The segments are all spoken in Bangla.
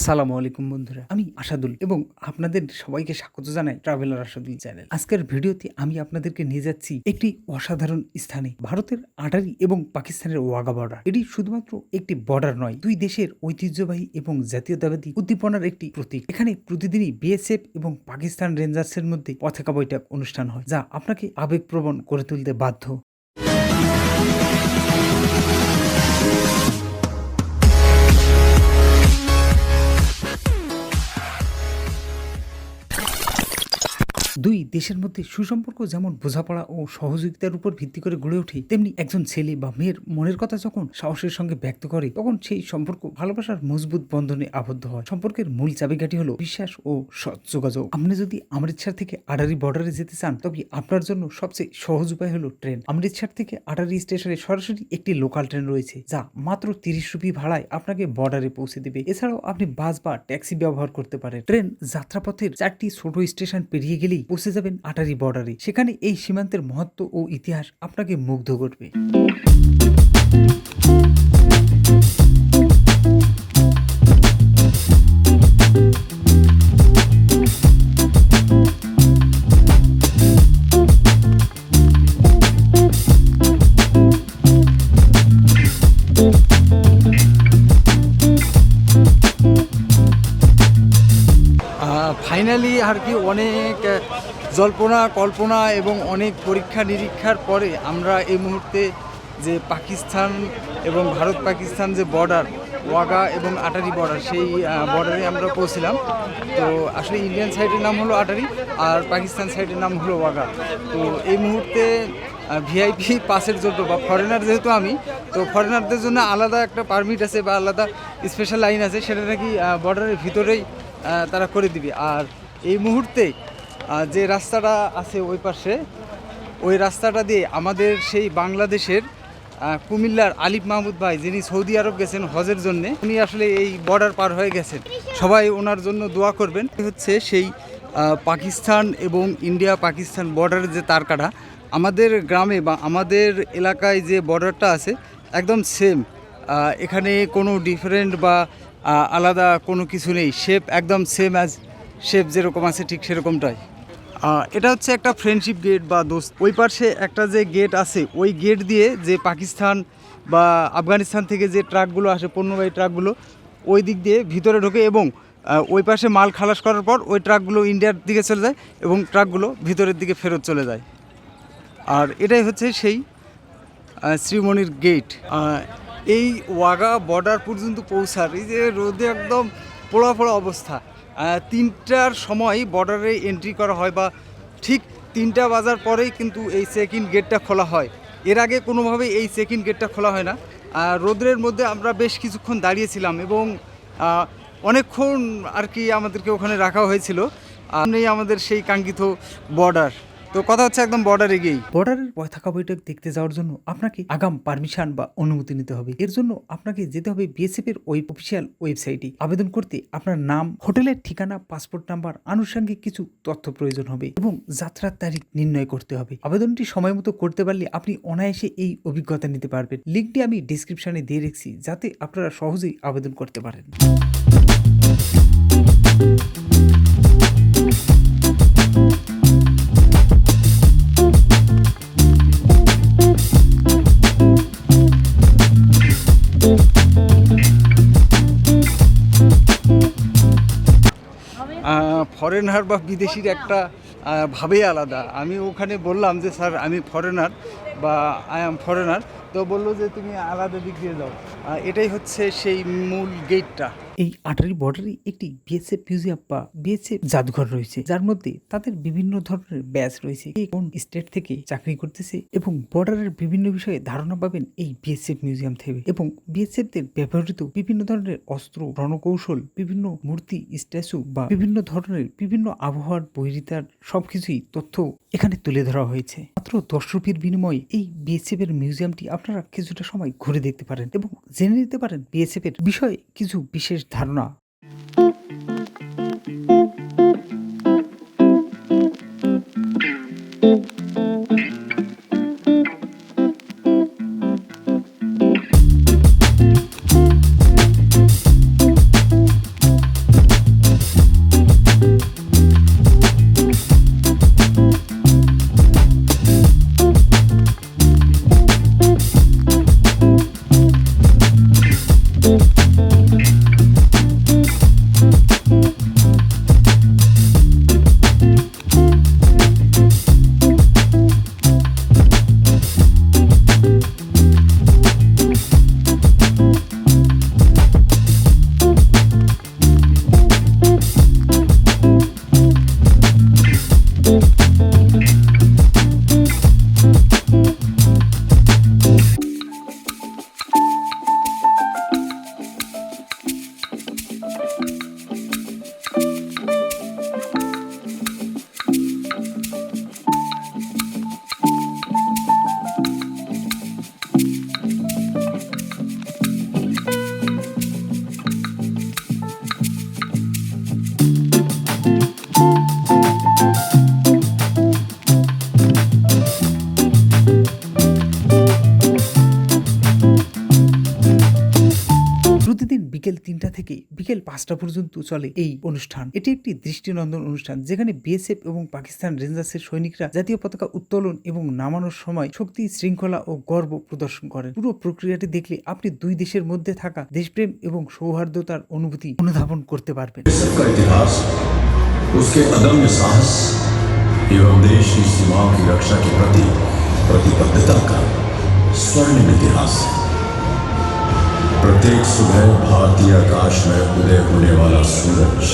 আসসালামু আলাইকুম বন্ধুরা, আমি আসাদুল এবং আপনাদের সবাইকে স্বাগত জানাই ট্রাভেলার আসাদুল চ্যানেল। আজকের ভিডিওতে আমি আপনাদেরকে নিয়ে যাচ্ছি একটি অসাধারণ স্থানে, ভারতের আটারি এবং পাকিস্তানের ওয়াঘা বর্ডার। এটি শুধুমাত্র একটি বর্ডার নয়, দুই দেশের ঐতিহ্যবাহী এবং জাতীয়তাবাদী উদ্দীপনার একটি প্রতীক। এখানে প্রতিদিনই বিএসএফ এবং পাকিস্তান রেঞ্জার্সের মধ্যে পতাকা বৈঠক অনুষ্ঠান হয়, যা আপনাকে আবেগপ্রবণ করে তুলতে বাধ্য। দুই দেশের মধ্যে সুসম্পর্ক যেমন বোঝাপড়া ও সহযোগিতার উপর ভিত্তি করে গড়ে ওঠে, তেমনি একজন ছেলে বা মেয়ের মনের কথা যখন সাহসের সঙ্গে ব্যক্ত করে, তখন সেই সম্পর্ক ভালোবাসার মজবুত বন্ধনে আবদ্ধ হয়। সম্পর্কের মূল চাবিকাঠি হলো বিশ্বাস ও সৎ যোগাযোগ। আপনি যদি অমৃতসর থেকে আটারি বর্ডারে যেতে চান, তবে আপনার জন্য সবচেয়ে সহজ উপায় হলো ট্রেন। অমৃতসর থেকে আটারি স্টেশনে সরাসরি একটি লোকাল ট্রেন রয়েছে, যা মাত্র 30 রুপি ভাড়ায় আপনাকে বর্ডারে পৌঁছে দেবে। এছাড়াও আপনি বাস বা ট্যাক্সি ব্যবহার করতে পারেন। ট্রেন যাত্রাপথের 4টি ছোট স্টেশন পেরিয়ে গেলেই পৌঁছে যাবেন আটারি বর্ডারে। সেখানে এই সীমান্তের মহত্ব ও ইতিহাস আপনাকে মুগ্ধ করবে। ফাইনালি আর কি অনেক জল্পনা কল্পনা এবং অনেক পরীক্ষা নিরীক্ষার পরে আমরা এই মুহূর্তে যে পাকিস্তান এবং ভারত পাকিস্তান যে বর্ডার, ওয়াঘা এবং আটারি বর্ডার, সেই বর্ডারে আমরা পৌঁছলাম। তো আসলে ইন্ডিয়ান সাইডের নাম হলো আটারি আর পাকিস্তান সাইডের নাম হলো ওয়াঘা। তো এই মুহূর্তে ভিআইপি পাসের জন্য বা ফরেনার, যেহেতু আমি, তো ফরেনারদের জন্য আলাদা একটা পারমিট আছে বা আলাদা স্পেশাল লাইন আছে, সেটা নাকি বর্ডারের ভিতরেই তারা করে দিবে। আর এই মুহূর্তে যে রাস্তাটা আছে ওই পাশে, ওই রাস্তাটা দিয়ে আমাদের সেই বাংলাদেশের কুমিল্লার আলিফ মাহমুদ ভাই, যিনি সৌদি আরব গেছেন হজের জন্য, উনি আসলে এই বর্ডার পার হয়ে গেছেন। সবাই ওনার জন্য দোয়া করবেন। হচ্ছে সেই পাকিস্তান এবং ইন্ডিয়া পাকিস্তান বর্ডারের যে তারকাটা, আমাদের গ্রামে বা আমাদের এলাকায় যে বর্ডারটা আছে একদম সেম। এখানে কোনো ডিফারেন্ট বা আলাদা কোনো কিছু নেই, শেপ একদম সেম অ্যাজ শেপ যেরকম আছে ঠিক সেরকমটাই। এটা হচ্ছে একটা ফ্রেন্ডশিপ গেট বা দোস্ত। ওই পাশে একটা যে গেট আছে, ওই গেট দিয়ে যে পাকিস্তান বা আফগানিস্তান থেকে যে ট্রাকগুলো আসে, পণ্যবাহী ট্রাকগুলো, ওই দিক দিয়ে ভিতরে ঢোকে এবং ওই পাশে মাল খালাস করার পর ওই ট্রাকগুলো ইন্ডিয়ার দিকে চলে যায় এবং ট্রাকগুলো ভিতরের দিকে ফেরত চলে যায়। আর এটাই হচ্ছে সেই শ্রীমণির গেট। এই ওয়াঘা বর্ডার পর্যন্ত পৌঁছার, এই যে রোদে একদম পোড়া পোড়া অবস্থা, 3টার সময় বর্ডারে এন্ট্রি করা হয় বা ঠিক 3টা বাজার পরেই কিন্তু এই চেক ইন গেটটা খোলা হয়। এর আগে কোনোভাবেই এই চেক ইন গেটটা খোলা হয় না। রোদ্রের মধ্যে আমরা বেশ কিছুক্ষণ দাঁড়িয়েছিলাম এবং অনেকক্ষণ আর কি আমাদেরকে ওখানে রাখা হয়েছিল। আমাদের সেই কাঙ্ক্ষিত বর্ডার। তো কথা হচ্ছে একদম বর্ডারে গিয়েই। বর্ডারের পতাকা বৈঠক দেখতে যাওয়ার জন্য আপনাকে আগাম পারমিশন বা অনুমতি নিতে হবে। এর জন্য আপনাকে যেতে হবে বিএসএফ এর অফিসিয়াল ওয়েবসাইটে। আবেদন করতে আপনার নাম, হোটেলের ঠিকানা, পাসপোর্ট নাম্বার, আনুষঙ্গিক কিছু তথ্য প্রয়োজন হবে এবং যাত্রার তারিখ নির্ণয় করতে হবে। আবেদনটি সময় মতো করতে পারলে আপনি অনায়াসে এই অভিজ্ঞতা নিতে পারবেন। লিঙ্কটি আমি ডিসক্রিপশনে দিয়ে রেখেছি, যাতে আপনারা সহজেই আবেদন করতে পারেন। ফরেনার বা বিদেশির একটা ভাবেই আলাদা। আমি ওখানে বললাম যে স্যার আমি ফরেনার বা আই অ্যাম ফরেনার, তো বললো যে তুমি আলাদা দিক দিয়ে যাও। এটাই হচ্ছে সেই মূল গেটটা। এই আটারি বর্ডারে একটি বিএসএফ মিউজিয়াম বা বিএসএফ জাদুঘর রয়েছে, যার মধ্যে তাদের বিভিন্ন ধরনের ব্যাচ রয়েছে, কোন স্টেট থেকে চাকরি করতেছে এবং বর্ডারের বিভিন্ন বিষয়ে ধারণা পাবেন এই বিএসএফ মিউজিয়াম থেকে। এবং বিএসএফদের ব্যবহৃত বিভিন্ন ধরনের অস্ত্র, রণকৌশল, বিভিন্ন মূর্তি, স্ট্যাচু বা বিভিন্ন ধরনের বিভিন্ন আবহাওয়ার বৈরিতার সবকিছুই তথ্য এখানে তুলে ধরা হয়েছে। মাত্র 10 রুপির বিনিময়ে এই বিএসএফ এর মিউজিয়ামটি আপনারা কিছুটা সময় ঘুরে দেখতে পারেন এবং জেনে নিতে পারেন বিএসএফ এর বিষয়ে কিছু বিশেষ ধারণা। 5টা পর্যন্ত চলে এই অনুষ্ঠান। এটি একটি দৃষ্টিনন্দন অনুষ্ঠান যেখানে বিএসএফ এবং পাকিস্তান রেঞ্জার্সের সৈনিকরা জাতীয় পতাকা উত্তোলন এবং নামানোর সময় শক্তি, শৃঙ্খলা ও গর্ব প্রদর্শন করেন। পুরো প্রক্রিয়াটি দেখলে আপনি দুই দেশের মধ্যে থাকা দেশপ্রেম এবং সৌহার্দ্যতার অনুভূতি অনুধাবন করতে পারবেন। उसके अदम्य साहस एवं देश की सीमाओं की रक्षा के प्रति प्रतिबद्धता का स्वर्णिम इतिहास है। प्रत्येक सुबह भारतीय आकाश में उदय होने वाला सूरज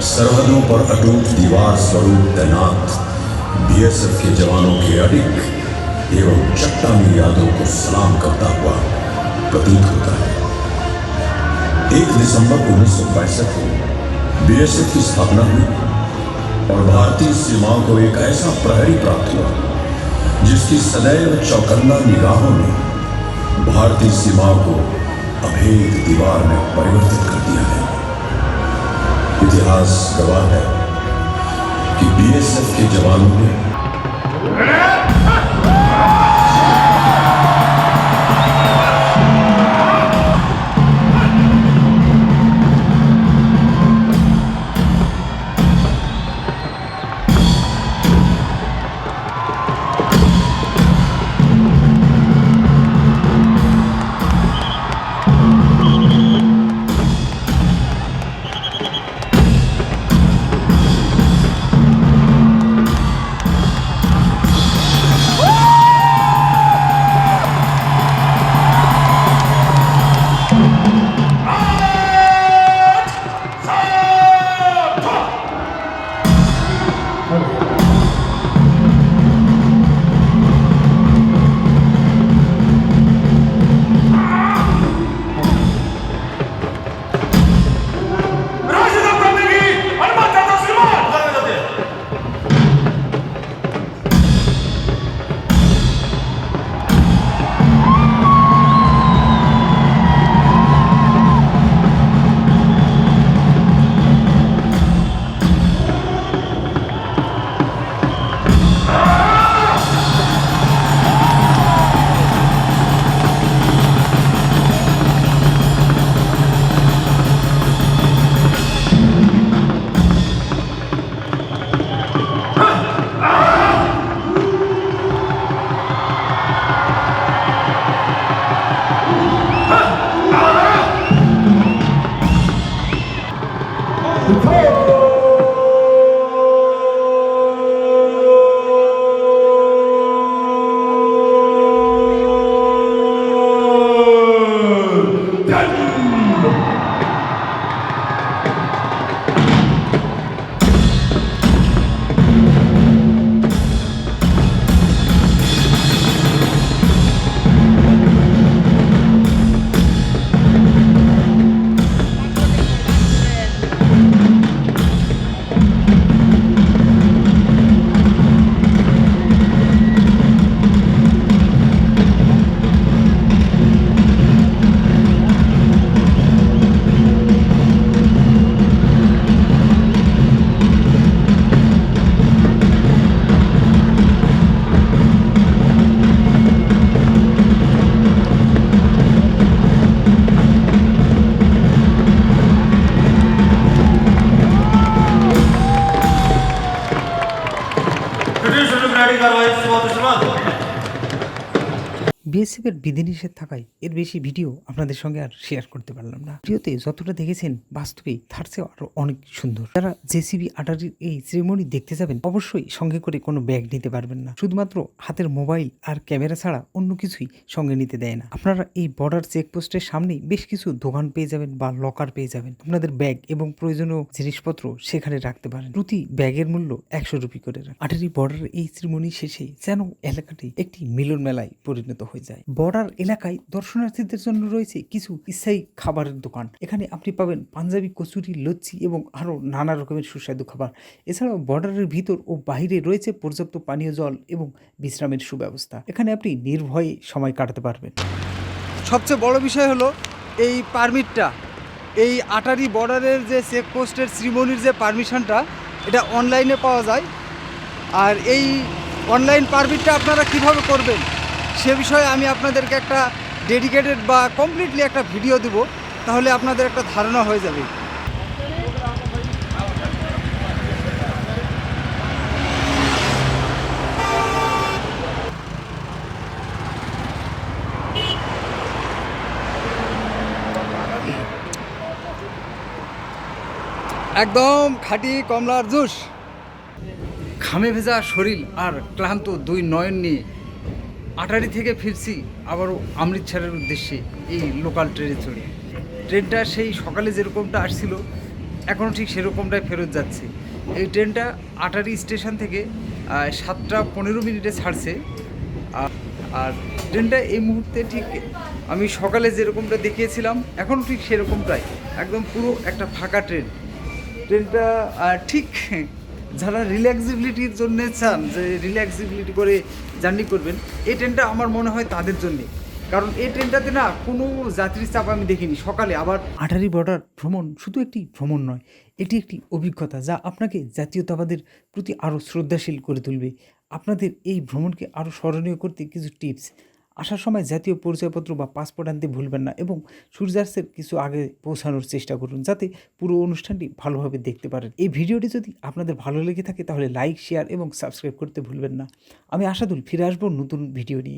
सरहदों पर अटूट दीवार स्वरूप तैनात बीएसएफ के जवानों के अडिग एवं चट्टानी यादों को सलाम करता हुआ प्रतीत होता है। 1 दिसंबर 1965 को बीएसएफ की स्थापना हुई और भारतीय सीमाओं को एक ऐसा प्रहरी प्राप्त हुआ जिसकी सदैव चौकन्ना निगाहों ने भारतीय सीमाओं को अभेद दीवार में परिवर्तित कर दिया है। इतिहास गवाह है कि बीएसएफ के जवानों ने বিএসএফের বিধিনিষেধ থাকায় এর বেশি ভিডিও আপনাদের সঙ্গে আর শেয়ার করতে পারলাম না। ভিডিওতে যতটা দেখেছেন বাস্তবেই তার চেয়ে আরো অনেক সুন্দর। যারা জেসিবি 18 এই সেরেমনি দেখতে যাবেন অবশ্যই সঙ্গে করে কোনো ব্যাগ নিতে পারবেন না। শুধুমাত্র হাতের মোবাইল আর ক্যামেরা ছাড়া অন্য কিছুই সঙ্গে নিতে দেয় না। আপনারা এই বর্ডার চেকপোস্টের সামনেই বেশ কিছু দোকান পেয়ে যাবেন বা লকার পেয়ে যাবেন। আপনাদের ব্যাগ এবং প্রয়োজনীয় জিনিসপত্র সেখানে রাখতে পারেন। প্রতি ব্যাগের মূল্য 100 রুপি করে। 18 বর্ডার এই সেরেমনি শেষে যেন এলাকাটি একটি মিলন মেলায় পরিণত হয়ে যায়। বর্ডার এলাকায় দর্শনার্থীদের জন্য রয়েছে কিছু স্থায়ী খাবারের দোকান। এখানে আপনি পাবেন পাঞ্জাবি, কচুরি, লচ্ছি এবং আরো নানা রকমের সুস্বাদু খাবার। এছাড়াও বর্ডারের ভিতর ও বাইরে রয়েছে পর্যাপ্ত পানীয় জল এবং বিশ্রামের সুব্যবস্থা। এখানে আপনি নির্ভয়ে সময় কাটাতে পারবেন। সবচেয়ে বড় বিষয় হলো এই পারমিটটা, এই 18 বর্ডারের যে চেকপোস্টের সেরেমনির যে পারমিশনটা, এটা অনলাইনে পাওয়া যায়। আর এই অনলাইন পারমিটটা আপনারা কিভাবে করবেন সে বিষয়ে আমি আপনাদেরকে একটা ডেডিকেটেড বা কমপ্লিটলি একটা ভিডিও দেব, তাহলে আপনাদের একটা ধারণা হয়ে যাবে। একদম খাঁটি কমলার জুস। ঘামে ভেজা শরীর আর ক্লান্ত দুই নয়ন নিয়ে আটারি থেকে ফিরছি আবারও অমৃতসরের উদ্দেশ্যে এই লোকাল ট্রেনে চড়ে। ট্রেনটা সেই সকালে যেরকমটা আসছিল এখনও ঠিক সেরকমটাই ফেরত যাচ্ছে। এই ট্রেনটা আটারি স্টেশন থেকে 7টা 15 মিনিটে ছাড়ছে। আর ট্রেনটা এই মুহূর্তে ঠিক আমি সকালে যেরকমটা দেখিয়েছিলাম এখনও ঠিক সেরকমটাই, একদম পুরো একটা ফাঁকা ট্রেন। ট্রেনটা ঠিক যারা রিল্যাক্সিবিলিটির জন্য চান, যে রিল্যাক্সিবিলিটি করে জার্নি করবেন, এই ট্রেনটা আমার মনে হয় তাদের জন্যে। কারণ এই ট্রেনটাতে না কোনো যাত্রীর চাপ আমি দেখিনি সকালে। আবার আটারি বর্ডার ভ্রমণ শুধু একটি ভ্রমণ নয়, এটি একটি অভিজ্ঞতা যা আপনাকে জাতীয়তাবাদের প্রতি আরও শ্রদ্ধাশীল করে তুলবে। আপনাদের এই ভ্রমণকে আরও স্মরণীয় করতে কিছু টিপস: আসার সময় জাতীয় পরিচয়পত্র বা পাসপোর্ট আনতে ভুলবেন না এবং সূর্যাস্তের কিছু আগে পৌঁছানোর চেষ্টা করুন যাতে পুরো অনুষ্ঠানটি ভালোভাবে দেখতে পারেন। এই ভিডিওটি যদি আপনাদের ভালো লেগে থাকে তাহলে লাইক, শেয়ার এবং সাবস্ক্রাইব করতে ভুলবেন না। আমি আশাদুল ফিরে আসবো নতুন ভিডিও নিয়ে।